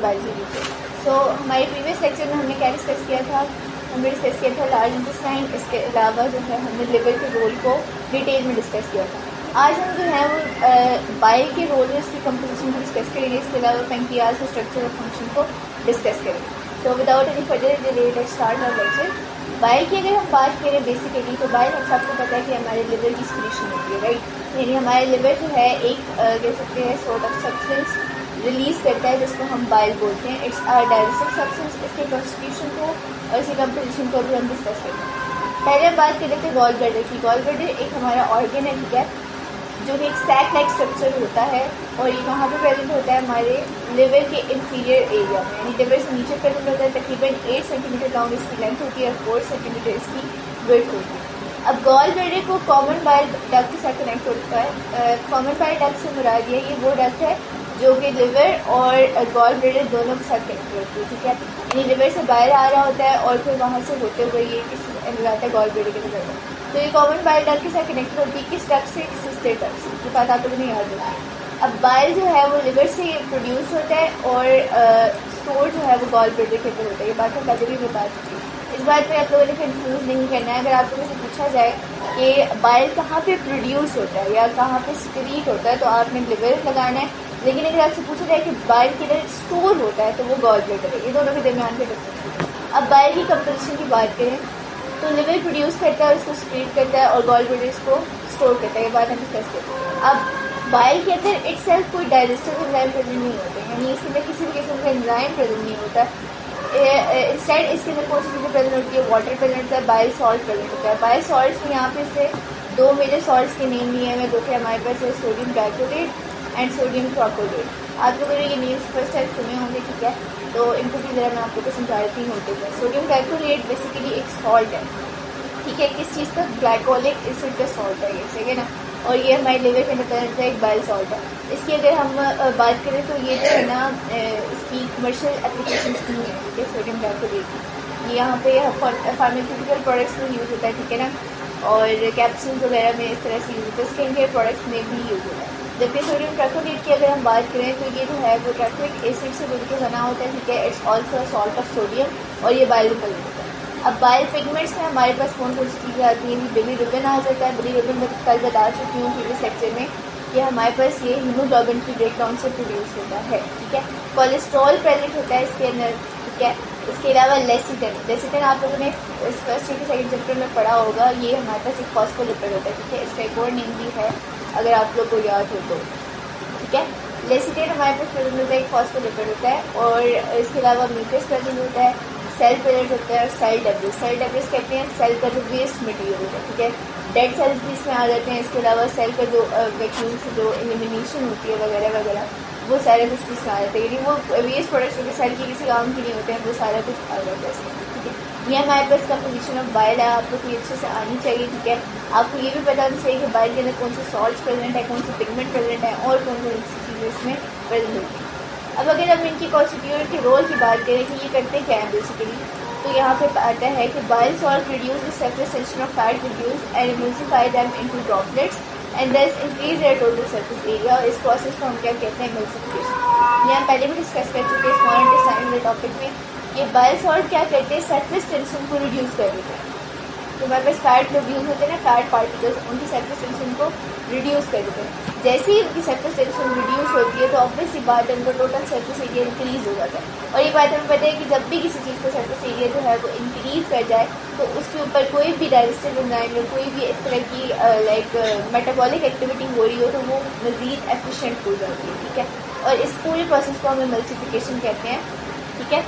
Biology पे। सो हमारे previous lecture में हमने क्या डिस्कस किया था, हमने डिस्कस किया था लार्ज इंटेस्टाइन, इसके अलावा जो है हमने लिवर के रोल को डिटेल में डिस्कस किया था। आज हम जो है वो बाइल के रोल में इसकी कंपोजिशन को डिस्कस करेंगे, इसके अलावा पैंक्रियाज के स्ट्रक्चर और फंक्शन को डिस्कस करेंगे। So without any further delay let's start our lecture. Bile की अगर हम बात करें बेसिकली, तो बाइल हम सबको पता है कि हमारे लिवर की सिक्रीशन होती है, राइट। यानी हमारे लिवर जो है एक कह सकते हैं सॉर्ट ऑफ सब्सटेंस रिलीज करता है जिसको हम बाइल बोलते हैं। It's our digestive substance. इसके कॉन्स्टिट्यूशन को और इसकी कंपोजिशन को भी हम डिस्कस करेंगे। पहले हम बात कर लेते हैं गॉल ब्लैडर की। गॉल ब्लैडर एक हमारा ऑर्गन है, ठीक है, जो कि एक सैक लाइक स्ट्रक्चर होता है और ये कहाँ पे प्रेजेंट होता है, हमारे लिवर के इंफीरियर एरिया में, यानी लिवर से नीचे प्रेजेंट होता है। तकरीबन 8 सेंटीमीटर लॉन्ग इसकी लेंथ होती है और 4 सेंटीमीटर इसकी विड्थ होती है। अब गॉल ब्लैडर को कॉमन बाइल डक्ट के साथ कनेक्ट होता है। कॉमन बाइल डक्ट से मुराद ये वो डक्ट है जो कि लिवर और गॉल ब्लैडर दोनों के साथ कनेक्ट होती है, ठीक है। यानी लिवर से बाहर आ रहा होता है और फिर वहाँ से होते हुए ये किस जाता है गॉल ब्लैडर के अंदर। तो ये कॉमन बाइल डक्ट के साथ कनेक्टेड होती है। किस डक्ट से, किस स्टेट डक्ट से, ये बात आपको नहीं याद होती। अब बाइल जो है वो लिवर से प्रोड्यूस होता है और स्टोर जो है वो गॉल ब्लैडर के अंदर होता है। ये बात हम पहले भी बता चुकी है। इस बात पे आप लोगों ने कंफ्यूज नहीं करना है। अगर आप लोगों से पूछा जाए कि बाइल कहाँ पे प्रोड्यूस होता है या कहाँ पे सिक्रीट होता है, तो आपने लिवर लगाना है। लेकिन अगर आपसे पूछा जाए कि बाइल किधर स्टोर होता है, तो वो गॉल ब्लैडर है। ये दोनों के दरमियान के डिफरेंस है। अब बाइल की कंपोजिशन की बात करें तो लिवर प्रोड्यूस करता है, उसको सिक्रीट करता है और गॉल ब्लैडर इसको स्टोर करता है। ये बात हम डिस्कस करते हैं। अब बाइल के अंदर इटसेल्फ कोई डाइजेस्टिव एंजाइम प्रेजेंट नहीं होते, यानी इसके अंदर किसी भी किस्म का एंजाइम प्रेजेंट नहीं होता। इंस्टेड इसके अंदर कौन सी चीज़ें प्रेजेंट होती है, वाटर प्रेजेंट होता है, बाइल सॉल्ट प्रेजेंट होता है। बाइल सॉल्ट में यहाँ पे से 2 मेजर सॉल्ट्स के नेम लिए हैं, जो कि हमारे पास है सोडियम डाइक्रोटेट एंड सोडियम क्रोकोलेट। आप लोगों ने ये नेम्स फर्स्ट टाइम सुने होंगे, ठीक है, तो इनको भी ज़रा मैं आपको को समझाती हूँ। होते हैं सोडियम डाइक्रोलेट बेसिकली एक सॉल्ट है, ठीक है, किस चीज़ का, ग्लाइकोलिक एसिड का सॉल्ट है ये, ठीक है ना। और ये हमारे लिवर के अंदर प्रेजेंट है, एक बाइल सॉल्ट है। इसकी अगर हम बात करें तो ये जो है ना इसकी कमर्शियल एप्लीकेशन नहीं है, ठीक है, सोडियम डाइक्रोलेट की। ये यहाँ पे फार्मास्यूटिकल प्रोडक्ट्स में यूज़ होता है, ठीक है ना, और कैप्सूल्स वगैरह में इस तरह से यूज़ होता है। स्किन केयर प्रोडक्ट्स में भी यूज़ होता है। जबकि सोडियम ट्राइक्लोरेट की अगर हम बात करें तो ये जो है वो ट्राइक्लोरिक एसिड से मिलकर बना होता है, ठीक है। It's also salt of sodium और ये बायोलोजिकल होता है। अब बाइल पिगमेंट्स में हमारे पास कौन कौन सी चीज़ें आती हैं, बिलीरुबिन आ जाता है। बिलीरुबिन मैं कल बता चुकी हूँ प्रीवियस लेक्चर में कि हमारे पास ये हीमोग्लोबिन की ब्रेकडाउन से प्रोड्यूस होता है, ठीक है। कोलेस्ट्रॉल प्रेजेंट होता है इसके अंदर, ठीक है। इसके अलावा लेसिटिन, लेसिटिन आप लोगों ने इस फर्स्ट या सेकंड चैप्टर में पढ़ा होगा। ये हमारे पास एक फॉस्फोलिपिड होता है, ठीक है। इसका एक और नेम भी है अगर आप लोग को याद हो तो, ठीक है। लेसिटिन हमारे पास प्रेजेंट होता है, एक फॉस्फोलिपिड होता है। और इसके अलावा म्यूकस प्रेजेंट होता है, सेल प्रेजेंट होता है और सेल डेब्रिस। सेल डेब्रिस कहते हैं सेल का जो वेस्ट मटेरियल होता है, ठीक है। डेड सेल्स भी इसमें आ जाते हैं। इसके अलावा सेल का जो वैक्यूम से जो एलिमिनेशन होती है वगैरह वगैरह, वो सारे कुछ इसमें आ जाते हैं। यानी वो वेस्ट प्रोडक्ट्स जो कि सेल के किसी काम के नहीं होते हैं, वो सारा कुछ आ जाता है इसमें, ठीक है। ये हमारे पास कंपोजिशन ऑफ बाइल है, आप लोग को ये अच्छे से आनी चाहिए, ठीक है। आपको ये भी पता होना चाहिए कि बाइल के अंदर कौन से सॉल्ट्स प्रेजेंट है, कौन से पिगमेंट प्रेजेंट है और कौन कौन सी चीज़ें इसमें प्रेजेंट होती है। अब अगर हम इनकी कॉन्स्टिट्यूएंट के रोल की बात करें कि ये करते क्या है बेसिकली, तो यहाँ पे आता है कि bile salt reduce the surface tension of fat reduce and emulsify them into droplets and thus increase their total surface area. और इस प्रोसेस को हम क्या कहते हैं, एम्ल्सिफिकेशन। ये हम पहले भी डिस्कस कर चुके हैं स्मॉल इंटेस्टाइन के टॉपिक में। ये बाइल सॉल्ट क्या करते हैं, सरफेस टेंशन को रिड्यूस कर देते हैं। तो हमारे पास फैट प्रोड्यूस होते हैं ना, फैट पार्टिकल्स, उनकी सरफेस टेंशन को रिड्यूस कर देते हैं। जैसे ही उनकी सरफेस टेंशन रिड्यूस होती है तो ऑब्वियसली बात है उनका टोटल सरफेस एरिया इंक्रीज हो जाता है। और ये बात हमें पता है कि जब भी किसी चीज़ का सरफेस एरिया जो है वो इंक्रीज कर जाए तो उसके ऊपर कोई भी डाइजेस्टिव एंजाइम या कोई भी इस तरह की लाइक मेटाबॉलिक एक्टिविटी हो रही हो तो वो मज़ीद एफिशिएंट हो जाती है, ठीक है। और इस पूरे प्रोसेस को हम एमल्सिफिकेशन कहते हैं, ठीक है।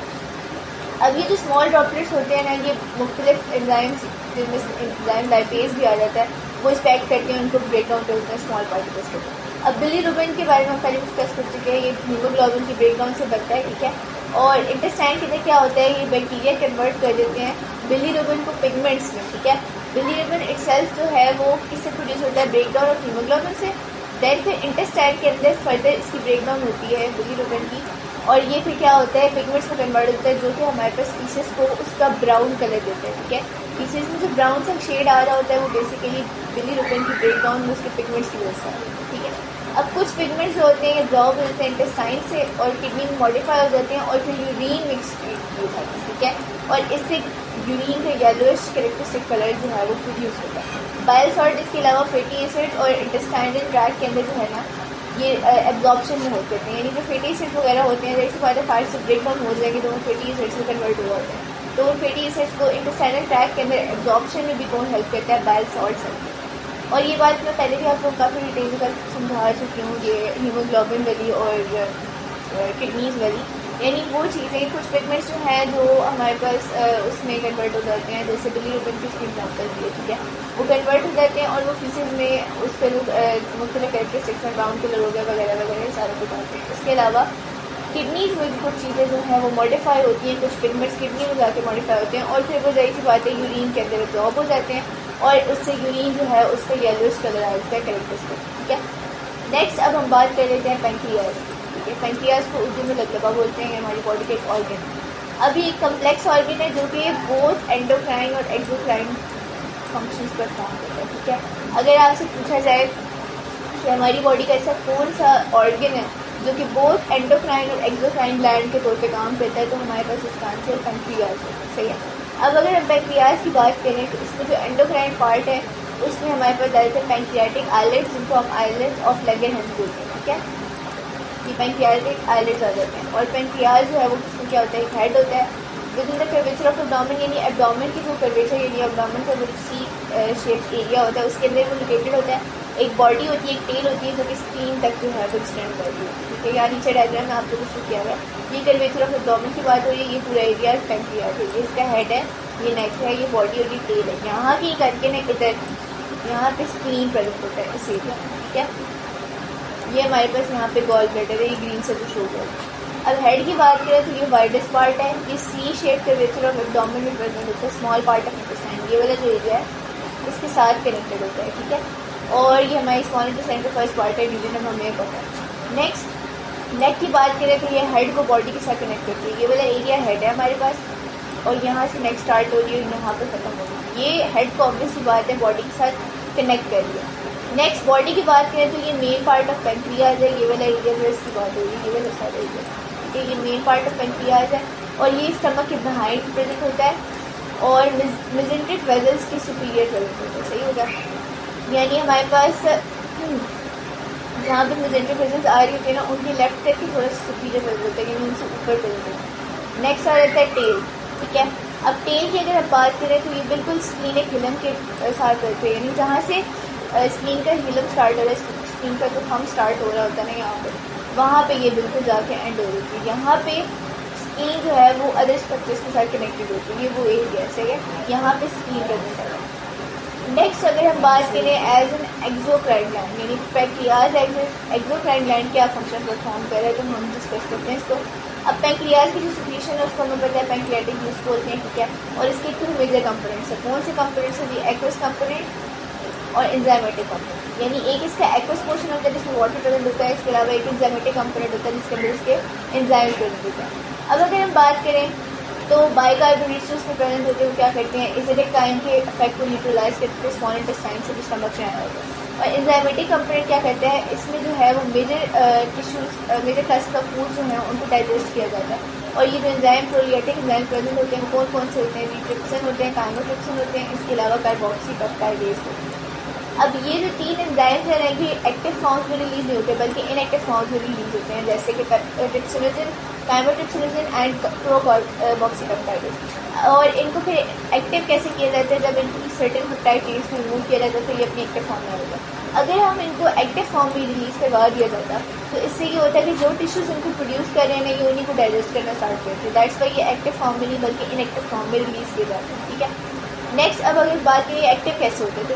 अब ये जो स्मॉल ड्रॉपलेट्स होते हैं ना, ये मुख्तलिफ एंजाइम्स जिनमें एंजाइम लाइपेज भी आ जाता है, वो इस्पेक्ट करके उनको ब्रेक डाउन करते हैं स्मॉल पार्टिकल्स को। अब बिलीरुबिन के बारे में हम पहले डिस्कस कर चुके हैं, ये हीमोग्लोबिन की ब्रेकडाउन से बनता है, ठीक है। और इंटेस्टाइन के अंदर क्या होता है, ये बैक्टीरिया कन्वर्ट कर देते हैं बिलीरुबिन को पिगमेंट्स में, ठीक है। बिलीरुबिन इटसेल्फ जो है वो किससे प्रोड्यूस होता है, ब्रेकडाउन ऑफ हीमोग्लोबिन से। देन फिर इंटेस्टाइन के अंदर फर्दर इसकी ब्रेकडाउन होती है बिलीरुबिन की, और ये फिर क्या होता है, पिगमेंट्स में कन्वर्ट होता है, जो कि हमारे पास पीसेस को उसका ब्राउन कलर देते हैं, ठीक है। पीसेस में जो ब्राउन सा शेड आ रहा होता है वो बेसिकली बिलीरुबिन की ब्रेकडाउन में उसके पिगमेंट्स की वजह से, ठीक है। अब कुछ पिगमेंट्स जो होते हैं एब्जॉर्ब हो जाते हैं इंटेस्टाइन से और किडनी में मॉडिफाई हो जाते हैं और फिर यूरिन मिक्स किए जाते हैं, ठीक है, और इससे यूरिन का येलोइश कैरेक्टरिस्टिक कलर जो है वो प्रोड्यूस होता है। बाइल सॉल्ट इसके अलावा फैटी एसिड और इंटेस्टाइनल ट्रैक्ट के अंदर जो है ना ये एब्जॉर्प्शन में होते हैं, यानी जो फैटी एसिड वगैरह होते हैं जैसे बात है फाइट से ब्रेक डाउन हो जाएंगे तो वो फैटी एसिड से कन्वर्ट हो जाते हैं, तो उन फैटी एसिड्स को इंटेस्टाइनल ट्रैक्ट के अंदर एब्जॉर्प्शन में भी कौन हेल्प करता है, बाइल सॉल्ट से। और ये बात मैं पहले भी आपको काफ़ी डिटेल में समझा चुकी हूँ, ये हीमोग्लोबिन वाली और किडनीज वाली, यानी वो चीज़ें कुछ पिगमेंट्स जो हैं जो हमारे पास उसमें कन्वर्ट हो जाते हैं, जैसे बिलीरुबिन की एग्जाम्पल दिए, ठीक है, वो कन्वर्ट हो जाते हैं और वो फीसेज में उसके मुख्तलिफ कैरेक्टरिस्टिक्स में ब्राउन कलर हो गया वगैरह वगैरह सारा कुछ आते हैं। इसके अलावा किडनीज में भी कुछ चीज़ें जो हैं वो मॉडिफाई होती हैं, कुछ पिगमेंट्स किडनी में जाके मॉडिफाई होते हैं और फिर वो जाहिर सी बात है यूरिन के अंदर एब्जॉर्ब हो जाते हैं और उससे यूरिन जो है उसका येलोइश कलर आ जाता है कैरेक्टरिस्टिक, ठीक है। नेक्स्ट अब हम बात कर लेते हैं पेंक्रियाज, ठीक है। पेंक्रियाज को उर्दू में लकवा बोलते हैं, हमारी बॉडी का एक ऑर्गन। अब ये कम्प्लेक्स ऑर्गन है जो कि बोथ एंडोक्राइन और एक्सोक्राइन फंक्शंस पर काम करता है, ठीक है। अगर आपसे पूछा जाए कि हमारी बॉडी का ऐसा कौन सा ऑर्गन है जो कि बोथ एंडोक्राइन और एक्सोक्राइन ग्लैंड के तौर पे काम करता है, तो हमारे पास इसका आंसर पेंक्रियाज है, सही है। अब अगर हम पेंक्रियाज की बात करें तो इसमें जो एंडोक्राइन पार्ट है उसमें हमारे पास ज़्यादातर पेंक्रियाटिक आइलेट्स जिनको हम आइलेट्स ऑफ लैंगरहैंस बोलते हैं, ठीक है, ये पेंक्रियाटिक आइलेट्स आ जाते हैं। और पेंक्रियाज जो है वो किसमें क्या होता है, एक हेड होता है with in the curvature of abdomen, यानी एब्डोमेन की जो कर्वेचर यानी एब्डोमेन का जो सी शेप एरिया होता है उसके अंदर वो लोकेटेड होता है। एक बॉडी होती है, एक टेल होती है जो कि स्क्रीन तक जो है वो एक्सटेंड करती है, ठीक है। यहाँ नीचे डायग्राम में आप लोगों को किया हुआ है, ये कर्वेचर ऑफ एब्डोमेन की बात हो रही है, ये पूरा एरिया पेंक्रियाज है, ये इसका हेड है, ये नेक है, ये बॉडी और ये टेल है। यहाँ की करके ना इधर यहाँ पे स्क्रीन प्रेजेंट होता है इस एरिया, ठीक है। ये हमारे पास यहाँ पे गॉल ब्लैडर है, ये ग्रीन से जो शो कर। अब हेड की बात करें तो ये वाइडेस्ट पार्ट है, ये सी शेप कर्वेचर ऑफ एब्डोमेन में प्रेजेंट होता है, स्मॉल पार्ट ऑफ इंटेस्टाइन, ये वाला जो एरिया है इसके साथ कनेक्टेड होता है, ठीक है। और ये हमारी स्मॉल इंटेस्टाइन का फर्स्ट पार्ट है, ड्यूडेनम हमें पता है। नेक्स्ट नेक की बात करें तो ये हेड को बॉडी के साथ कनेक्ट करती है, ये वाला एरिया हेड है हमारे पास और यहाँ से नेक स्टार्ट हो रही है, यहाँ पर खत्म हो रही है। ये हेड को ऑब्वियस बात है बॉडी के साथ कनेक्ट कर लिया। नेक्स्ट बॉडी की बात करें तो ये मेन पार्ट ऑफ पेंक्रियाज है, ये वाला एरिया जो इसकी बात हो रही है, ये वाला सारा एरिया, ठीक है, ये मेन पार्ट ऑफ पेंक्रियाज है और ये स्टमक के बिहाइंड प्रेजेंट होता है और मेसेंट्रिक वेजल्स की सुपीरियर प्रेजेंट होता है, सही होगा। यानी हमारे पास जहाँ पे मेसेंट्रिक वेजल्स आ रही होती है ना उनके लेफ्ट साइड की थोड़ा सा सुपीरियर वेजल होता है, यानी उनसे ऊपर प्रेजेंट होता है। नेक्स्ट आ जाता है टेल, ठीक है। अब टेल की अगर हम बात करें तो ये बिल्कुल स्क्रीनिक हिलम के साथ रहते हैं, यानी जहाँ से स्क्रीन का हिलम स्टार्ट हो रहा है, स्क्रीन का जो थंब स्टार्ट हो रहा होता है ना यहाँ पे, वहाँ पे ये बिल्कुल जाके एंड हो रही है। यहाँ पे स्क्रीन जो है वो अदर स्ट्रक्चर्स के साथ कनेक्टेड होती है, ये वो एरिया सही है, यहाँ पे स्क्रीन प्रेजेंट है। नेक्स्ट अगर हम बात करें एज एन एक्सोक्राइन ग्लैंड, यानी पेंक्रियाज एक्सोक्राइन ग्लैंड क्या फंक्शन परफॉर्म कर रहा है तो हम डिस्कस करते हैं इसको। अब पेंक्रियाज की जो सिक्रीशन है उसको हमें पता है पेंक्रियाटिक जूस बोलते हैं, ठीक है, और इसके 2 मेजर कंपोनेंट्स है। कौन से कंपोनेंट्स है, ये एक्वस कंपोनेंट और एंजाइमेटिक कंपोनेंट, यानी एक इसका एक्वस पोर्शन होता है जिसमें वाटर प्रेजेंट होता है, इसके अलावा एक एंजाइमेटिक कंपोनेंट होता है जिसके अंदर इसके एंजाइम प्रेजेंट होता है। अब अगर हम बात करें तो बाइकार्बोनेट्स उसमें प्रेजेंट होते हैं, वो क्या करते हैं, एसिडिक काइन के इफेक्ट को न्यूट्रलाइज करते हैं स्मॉल इंटेस्टाइन से जो स्टमक में आया होता है। और एंजाइमेटिक कंपोनेंट क्या कहते हैं, इसमें जो है वो मेजर टिश्यूज मेजर क्लास का फूड जो है उनको डाइजेस्ट किया जाता है। और ये जो एंजाइम प्रोलिएटिक एंजाइम प्रेजेंट होते हैं कौन कौन से होते हैं, ट्रिप्सिन होते हैं, काइमोट्रिप्सिन होते हैं, इसके अलावा कार्बोक्सीपेप्टाइडेज होते हैं। अब ये जो 3 एंजाइम्स हैं कि एक्टिव फॉर्म्स में रिलीज नहीं होते बल्कि इनएक्टिव फॉर्म्स में रिलीज होते हैं, जैसे कि ट्रिप्सिनोजन, काइमोट्रिप्सिनोजन एंड प्रोकार्बोक्सीपेप्टाइडेज। और इनको फिर एक्टिव कैसे किया जाता है, जब इनकी सर्टेन पेप्टाइड चेन्स को रिमूव किया जाता है तो ये अपनी एक्टिव फॉर्म में आ जाता है। अगर हम इनको एक्टिव फॉर्म में रिलीज करवा दिया जाता तो इससे ये होता है कि जो टिश्यूज इनको प्रोड्यूस कर रहे हैं ना ये उन्हीं को डाइजेस्ट करना स्टार्ट करते हैं, दैट्स वाई ये एक्टिव फॉर्म में नहीं बल्कि इनएक्टिव फॉर्म में रिलीज किए जाते हैं, ठीक है। नेक्स्ट अब अगर बात करें एक्टिव कैसे होते हैं तो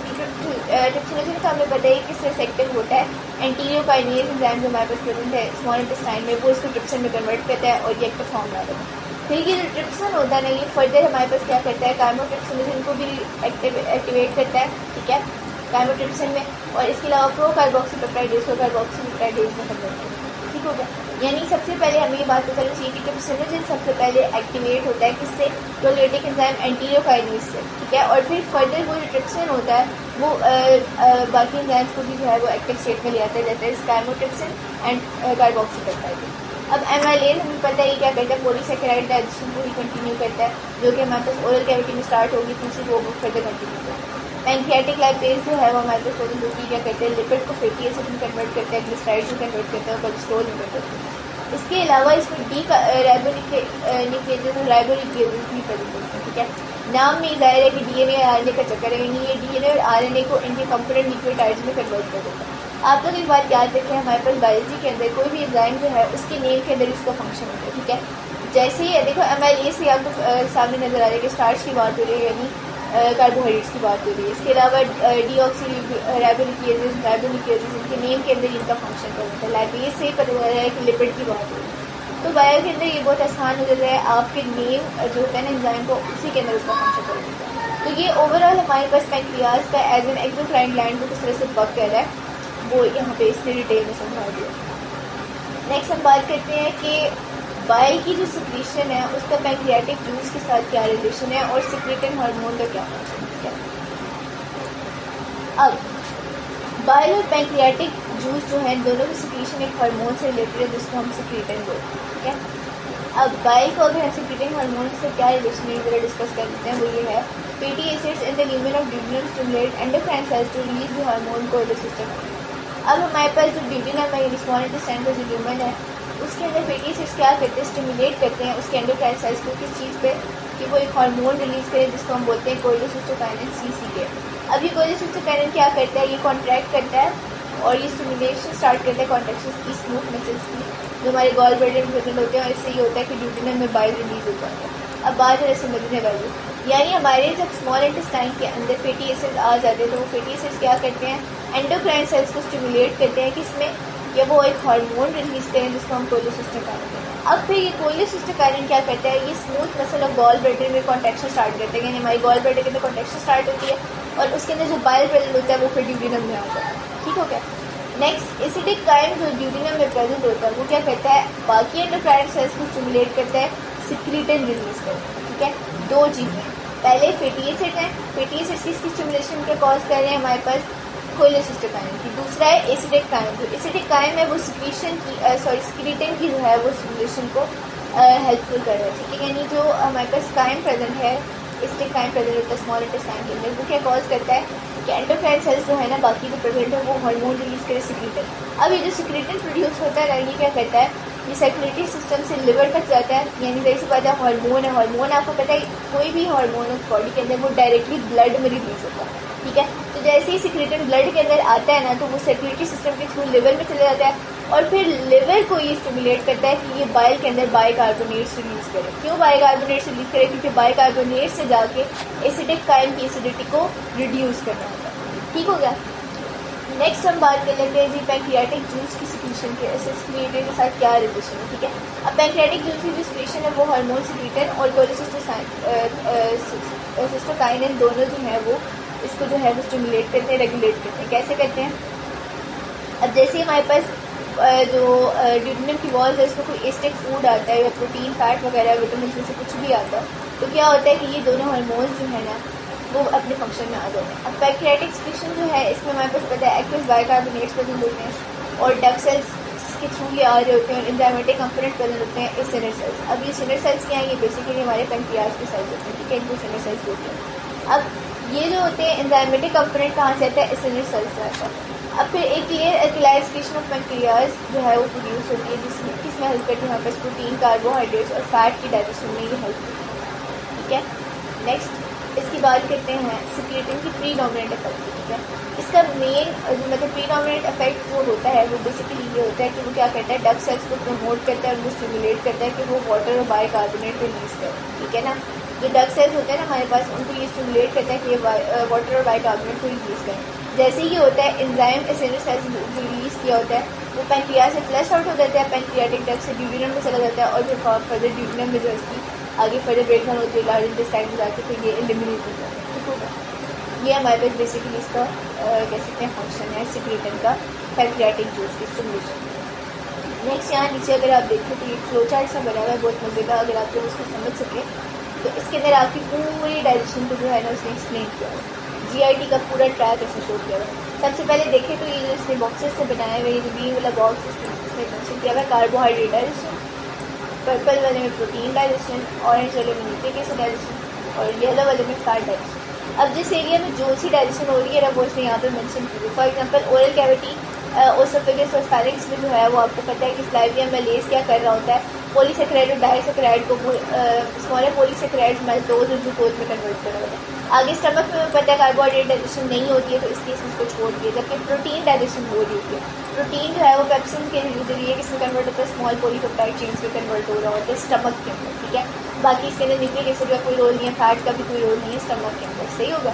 ट्रिप्सिनोजन का हमें बताइए किस तरह से एक्टिव होता है। एंटीरियो काइनेज एंजाइम जो हमारे पास प्रेजेंट है स्मॉल इंटेस्टाइन में वो इसको ट्रिप्सिन में कन्वर्ट करता है और ये एक्टिव फॉर्म में आता है। फिर ये जो ट्रिप्सिन होता है ना ये फर्दर हमारे पास क्या करता है, काइमोट्रिप्सिनोजन को भी एक्टिवेट करता है, ठीक है, काइमोट्रिप्सिन में, और इसके अलावा प्रोकार्बोक्सीपेप्टाइडेज को कार्बोक्सीपेप्टाइडेज में कन्वर्ट करता है, ठीक हो गया। यानी सबसे पहले हमें ये बात पता चलनी चाहिए कि ट्रिप्सिनोजन सबसे पहले एक्टिवेट होता है किससे, प्रोलियोटिक एंजाइम एंटीरियोकाइनेज से, ठीक है। और फिर फर्दर वो जो ट्रिप्सिन होता है वो बाकी एंजाइम्स को भी जो है वो एक्टिव स्टेट में ले आता है, जैसे काइमोट्रिप्सिन एंड कार्बोक्सीपेप्टाइड। अब एमाइलेज हमें पता है क्या करता है, पॉलीसैकेराइड डाइजेशन को ही कंटिन्यू करता है, जो कि हमारे पास ओरल कैविटी में स्टार्ट होगी, दूसरी वो फर्दर कंटिन्यू करता है। पैंक्रियाटिक लाइपेज जो है वो हमारे पास प्रेजेंट होती है, क्या करते हैं, लिपिड को फैटी एसिड में कन्वर्ट करता है, ग्लिसराइड में कन्वर्ट करता है और कोलेस्ट्रॉल में कन्वर्ट करता है। इसके अलावा इसमें डी राइबोन्यूक्लियोजेज और राइबोन्यूक्लियोजेज भी प्रेजेंट होते हैं, ठीक है। नाम में जाहिर है कि डीएनए और आरएनए का चक्कर है, यानी ये डीएनए और आरएनए को इनके कंपोनेंट न्यूक्लियोटाइड्स में कन्वर्ट कर देता है। आप लोग एक बात याद रखें, हमारे पास बायोलॉजी के अंदर कोई भी एंजाइम जो है उसके नेम के अंदर उसका फंक्शन होता है, ठीक है। जैसे ही देखो एमआईए से आपको सामने नजर आ रहा है कि स्टार्च की बात हो रही है, यानी कार्बोहाइड्रेट्स की बात हो रही है। इसके अलावा डीऑक्सीराइबोन्यूक्लियोजेज इनके नेम के अंदर इनका फंक्शन कर होता है। लाइपेज से पता चल रहा है कि लिपिड की बात हो रही है। तो बायो के अंदर ये बहुत आसान हो जाता है, आपके नेम जो होता है ना एंजाइम को, उसी के अंदर उसका फंक्शन कर देता है। तो ये ओवरऑल हमारे पास पैंक्रियाज का एज एन एक्सोक्राइन ग्लैंड को किस तरह से वर्क कर रहा है वो यहाँ पे इसने डिटेल में समझा दिया। नेक्स्ट हम बात करते हैं कि बाइल की जो सिक्रीशन है उसका पैंक्रियाटिक जूस के साथ क्या रिलेशन है और सिक्रेटिन हार्मोन का क्या फंक्शन है। अब बाइल और पैंक्रियाटिक जूस जो है दोनों की सिक्रीशन एक हार्मोन से रिलेटेड है जिसको हम सिक्रेटिन बोलते हैं, ठीक है। अब बाइल को अगर हम सिक्रेटिन हार्मोन से क्या रिलेशन है जरा डिस्कस कर लेते हैं। वो ये है, fatty acids in the lumen of duodenum stimulate endocrine cells to release the hormone cholecystokinin. अब हमारे पास जो ड्यूडेनम है, स्मॉल इंटेस्टाइन का जो ल्यूमेन है, उसके अंदर फैटी एसिड्स क्या करते हैं, स्टिमुलेट करते हैं उसके एंडोक्राइन सेल्स को, किस चीज़ पे, कि वो एक हार्मोन रिलीज करे जिसको हम बोलते हैं कोलेसिस्टोकाइनिन CCK। अब ये कोलेसिस्टोकाइनिन क्या करता है, ये कॉन्ट्रैक्ट करता है और ये स्टिमुलेशन स्टार्ट करता है कॉन्ट्रैक्शन की स्मूथ मसल्स की जो हमारे गॉल ब्लैडर में प्रेजेंट होते हैं, और इससे ये होता है कि ड्यूडेनम में बाइल रिलीज हो जाता है। अब बात है समझने वाली, यानी हमारे जब स्मॉल इंटेस्टाइन के अंदर फैटी एसिड्स आ जाते हैं तो वो फैटी एसिड्स क्या करते हैं, एंडोक्राइन सेल्स को स्टिमुलेट करते हैं किसमें, या वो एक हार्मोन रिलीज करें जिसको हम कोलेसिस्टोकाइनिन कहते हैं। अब फिर ये कोलेसिस्टोकाइनिन क्या करता है, ये smooth muscle of gall bladder में कॉन्ट्रैक्शन स्टार्ट करते हैं, यानी हमारी गॉल ब्लैडर के अंदर कॉन्ट्रैक्शन स्टार्ट होती है और उसके अंदर जो बाइल प्रेजेंट होता है वो फिर ड्यूडेनम में आता है, ठीक हो गया। नेक्स्ट एसिडिक काइम जो ड्यूडेनम में प्रेजेंट होता है वो क्या करता है, बाकी एंडोक्राइन सेल्स को स्टिमुलेट करता है, सिक्रीटिन रिलीज करता है, ठीक है। दो चीज़ें, पहले फैटी एसिड है, फैटी एसिड्स की स्टिमुलेशन के कॉज कर रहे हैं हमारे पास कोलेसिस्टोकाइनिन की। दूसरा है एसिडिक काइम, जो एसिडिक काइम है वो सिक्रीशन की सिक्रीटिन की जो है वो स्टिमुलेशन को हेल्पफुल कर रहा है, ठीक है। यानी जो हमारे पास काइम प्रेजेंट है, एसिडिक काइम प्रेजेंट होता है स्मॉल इंटेस्टाइन के अंदर, वो क्या कॉज करता है कि एंडोक्राइन सेल्स जो है ना बाकी जो प्रेजेंट है वो हार्मोन रिलीज करे सिक्रीटिन। अब ये जो सिक्रीटिन प्रोड्यूस होता है ये क्या करता है, ये सर्कुलेटरी सिस्टम से लिवर तक जाता है, यानी जैसे बात है हार्मोन है, हार्मोन आपको पता है कोई भी हार्मोन बॉडी के अंदर वो डायरेक्टली ब्लड में रिलीज होता है, ठीक है। तो जैसे ही सिक्रेटिन ब्लड के अंदर आता है ना तो वो सर्कुलेटरी सिस्टम के थ्रू लिवर में चले जाता है और फिर लिवर को ये स्टिमुलेट करता है कि ये बाइल के अंदर बाइकार्बोनेट्स रिलीज करे। क्यों बाइकार्बोनेट्स रिलीज करे, क्योंकि बाइकार्बोनेट से जाके एसिडिक काइम की एसिडिटी को रिड्यूस करना होता है, ठीक हो गया। नेक्स्ट हम बात कर लेते हैं जी पैंक्रियाटिक जूस की सिक्रीशन के सिक्रेटिन के साथ क्या रिलेशन है, ठीक है। अब पैंक्रियाटिक जूस की जो सिक्रीशन है वो हार्मोन सिक्रेटिन और कोलेसिस्टोकाइनिन दोनों जो है वो इसको जो है वो स्टिमुलेट करते हैं, रेगुलेट करते हैं। कैसे करते हैं, अब जैसे हमारे पास जो ड्यूडेनम की वॉल है उसमें कोई एसिडिक फूड आता है या प्रोटीन फैट वगैरह विटामिन में से कुछ भी आता है तो क्या होता है कि ये दोनों हार्मोन्स जो है ना वो अपने फंक्शन में आ जाते हैं। अब पैंक्रियाटिक सिक्रीशन जो है इसमें हमारे पास पता है एक्वस बाइकार्बोनेट्स प्रेजेंट होते हैं और डक सेल्स के थ्रू ये आ रहे होते हैं और एंजाइमेटिक कंपोनेंट प्रेजेंट होते हैं सिनर सेल्स। अब ये सिनर सेल्स क्या है, ये बेसिकली हमारे पैंक्रियाज के सेल्स होते हैं, ठीक है, इनको सिनर सेल्स बोलते हैं। अब ये जो होते हैं एंजाइमेटिक कंपोनेंट कहाँ से आता है, सिनर सेल्स से आता है। अब फिर एक clear alkaline secretion of pancreas जो है वो प्रोड्यूस होती है जिसमें किसमें हेल्प करती है, हमारे पास प्रोटीन, कार्बोहाइड्रेट्स और फैट की डाइजेशन में ये हेल्प करती है, ठीक है। नेक्स्ट इसकी बात करते हैं सिक्रेटिन की प्रीडोमिनेंट इफेक्ट, ठीक है। इसका मेन मतलब प्रीडोमिनेंट इफेक्ट जो होता है वो बेसिकली ये होता है कि वो क्या करता है, डक सेल्स को प्रमोट करता है और उनको स्टिमुलेट करता है कि वो वाटर और बाइकार्बोनेट रिलीज करें, ठीक है ना। जो डक सेल्स होते हैं ना हमारे पास उनको ये स्टिमुलेट करता है कि वाटर और बाइकार्बोनेट को रिलीज करें। जैसे ही होता है एंजाइम एसिडिक सेल्स जो रिलीज किया होता है वो पैंक्रियाज से फ्लश आउट हो जाता है, पैंक्रियाटिक डक्ट से ड्यूडेनम में चला जाता है और फिर फर्दर ड्यूडेनम में जो इसकी आगे फर्दर ब्रेकडाउन होती है लार्ज इंटेस्टाइन में जाके फिर ये एलिमिनेट हो जाता है, ठीक होगा। ये हमारे पास बेसिकली इसका कह सकते हैं फंक्शन है सिक्रेटिन का पैंक्रियाटिक जूस की स्टिमुलेशन। नेक्स्ट यहाँ नीचे अगर आप देखें तो ये फ्लो चार्ट सा बना हुआ है, बहुत मज़ेदार, अगर आप लोग उसको समझ सकें तो इसके अंदर आपकी पूरी डायरेक्शन को जो है ना उसने एक्सप्लेन किया है, GIT का पूरा ट्रैक ऐसे शो किया है। सबसे पहले देखें तो ये जो इसने बॉक्सेस से बनाए हुए, ये जो बी वाला बॉक्स इसमें मेंशन किया हुआ है कार्बोहाइड्रेट डाइजेशन, पर्पल वाले में प्रोटीन डाइजेशन, ऑरेंज वाले में न्यूक्लिक एसिड डाइजेशन और येलो वाले में फैट डाइजेशन। अब जिस एरिया में जो सी डाइजेशन हो रही है ना वो इसने यहाँ पे मेंशन की है। For example oral cavity, oesophagus और फेरिंक्स में जो है वो आपको पता है कि स्लाइविया में लेस क्या कर रहा होता है, पॉलीसेकेराइड और डाइसेकेराइड को स्मॉलर पॉलीसेकेराइड माल्टोज और ग्लूकोज में कन्वर्ट कर रहा होता है। आगे स्टमक में पता है कार्बोहाइड्रेट डाइजेशन नहीं होती है तो इस केस में इसको छोड़ दिया, जबकि प्रोटीन डाइजेशन हो रही होती है। प्रोटीन जो है वो पेप्सिन के जरिए किसमें कन्वर्ट होता है, स्मॉल पॉलीपेप्टाइड चेन्स में कन्वर्ट हो रहा होता है स्टमक के अंदर, ठीक है। बाकी इसके अंदर न्यूक्लिक एसिड का कोई रोल नहीं है, फैट का भी कोई रोल नहीं है स्टमक के अंदर, सही होगा।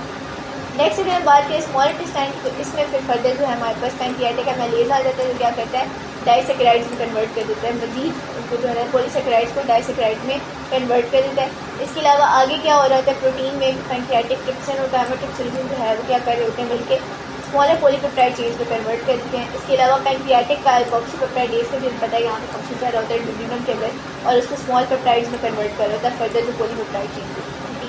नेक्स्ट अगर हम बात करें स्मॉल इंटेस्टाइन की, तो इसमें फिर फर्दर जो है हमारे पास पैंक्रियाटिक एमाइलेज आ जाता है, जो क्या करता है डाइसेकेराइड्स में कन्वर्ट कर देता है, मजीद उनको जो है पॉलीसेकेराइड्स को डाइसेकेराइड में कन्वर्ट कर देता है। इसके अलावा आगे क्या हो रहा होता है, प्रोटीन में पैंक्रियाटिक ट्रिप्सिन और गामेटोक्सिलिन जो है वो क्या कर रहे होते हैं, मिलके स्मॉलर पॉलीपेप्टाइड चेन्स में कन्वर्ट कर देते हैं। इसके अलावा पैंक्रियाटिक का कार्बोक्सीपेप्टाइडेज का भी पता है यहाँ पे फंक्शन कर रहा होता है ड्यूडिनम के अंदर और उसको स्मॉल पेप्टाइड्स में कन्वर्ट कर रहा होता है फर्दर जो पॉलीपेप्टाइड चेन,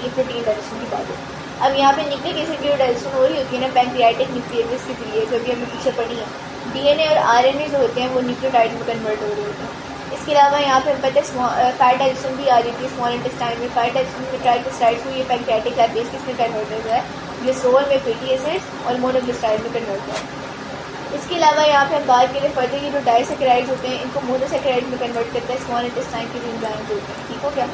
ये प्रोटीन डाइजेशन की बात है। अब यहाँ पे न्यूक्लिक एसिड की डाइजेशन हो रही होती है ना पैंक्रियाटिक न्यूक्लियस के जरिए, जो भी हमने पीछे पढ़ी है। DNA और RNA जो होते हैं वो न्यूक्लियोटाइड में कन्वर्ट हो रहे होते हैं। इसके अलावा यहाँ पे पता है फैट डाइजेशन भी आ रही थी स्मॉल इंटेस्टाइन में, फैट डाइजेशन में ट्राइग्लिसराइड्स को ये पैंक्रियाटिक लाइपेज किसमें कन्वर्ट हो रहा है, ग्लिसरॉल में फैटी एसिड्स और मोनोग्लिसराइड में कन्वर्ट हो रहा है। इसके अलावा यहाँ पे हम बात करें फर्दर ये जो डाइसेकेराइड्स होते हैं इनको मोनोसेकेराइड में कन्वर्ट करता है स्मॉल इंटेस्टाइन के जो एंजाइम्स होते हैं, ठीक हो गया।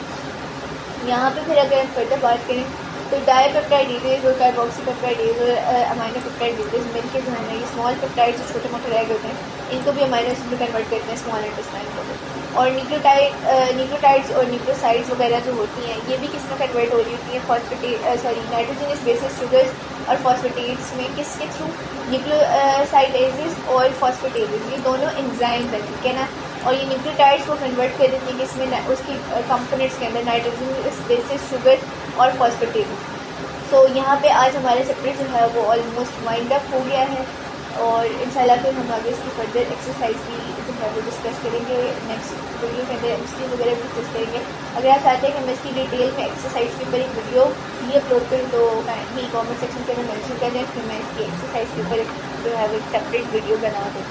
यहाँ पे फिर अगर हम फर्दर बात करें तो डाइपेप्टाइडेज और कार्बोक्सीपेप्टाइडेज और अमाइनोपेप्टाइडेज मिलकर जो है ना ये स्मॉल पेप्टाइड जो छोटे मोटे रह होते हैं इनको भी अमाइनो एसिड में कन्वर्ट करते हैं स्मॉल इंटेस्टाइन को। और न्यूक्लियोटाइड्स और न्यूक्लियोसाइड्स वगैरह जो होती हैं ये भी किस में कन्वर्ट हो रही होती हैं, नाइट्रोजनस बेसिस शुगर्स और फॉस्फेटेट्स में, किसके थ्रू, न्यूक्लियोसाइडेजेस और फॉस्फेटेजेस, ये दोनों एंजाइम है, ठीक है ना। और ये न्यूक्लियोटाइड्स को कन्वर्ट कर देती है कि इसमें उसकी कंपोनेंट्स के अंदर नाइट्रोजन बेसिस शुगर और फॉस्फेटेजेस। तो यहाँ पे आज हमारा चैप्टर जो है वो ऑलमोस्ट वाइंड अप हो गया है और इंशाल्लाह फिर हम आगे इसकी फर्दर एक्सरसाइज भी जो है वो डिस्कस करेंगे नेक्स्ट वीडियो के अंदर, एमसीक्यू वगैरह भी डिस्कस करेंगे। अगर आप चाहते हैं कि मैं इसकी डिटेल में एक्सरसाइज के ऊपर एक वीडियो भी अपलोड करूँ तो काइंडली कॉमेंट सेक्शन के अंदर मेंशन कर दें, फिर मैं इसकी एक्सरसाइज के ऊपर जो है वो एक सेपरेट वीडियो बना दूँ,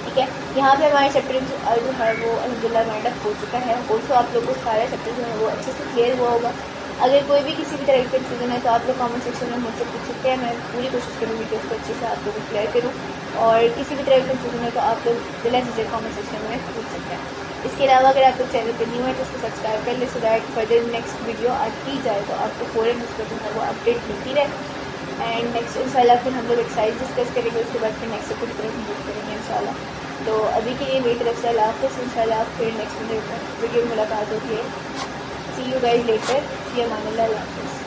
ठीक है। यहाँ पे हमारा चैप्टर जो है वो अल्हम्दुलिल्लाह वाइंड अप हो चुका है। ऑल्सो आप लोगों को सारा चैप्टर जो है वो अच्छे से क्लियर हुआ होगा। अगर कोई भी किसी भी तरह की कन्फ्यूजन है तो आप लोग कमेंट सेक्शन में मुझसे पूछ सकते हैं, मैं पूरी कोशिश करूँगी कि उसको अच्छे से आप लोगों को क्लियर करूँ। और किसी भी तरह की कन्फ्यूजन है तो आप लोग बिला झिझक कमेंट सेक्शन में पूछ सकते हैं। इसके अलावा अगर आप लोग चैनल पर न्यू है तो उसको सब्सक्राइब कर ले, so that further next video आती जाए तो आपको फ़ौरन उसका जो है वो अपडेट मिलती रहे। एंड नेक्स्ट इंशाल्लाह फिर हम लोग एक्सरसाइज डिस्कस करेंगे, उसके बाद फिर नेक्स्ट चैप्टर की तरफ मूव करेंगे इंशाल्लाह। तो अभी के लिए मेरी तरफ से अल्लाह हाफ़िज़, इंशाल्लाह फिर नेक्स्ट वीडियो में मुलाकात होती है। सी यू गाइस लेटर, ये अमान अल्लाह, अल्लाह हाफ़िज़।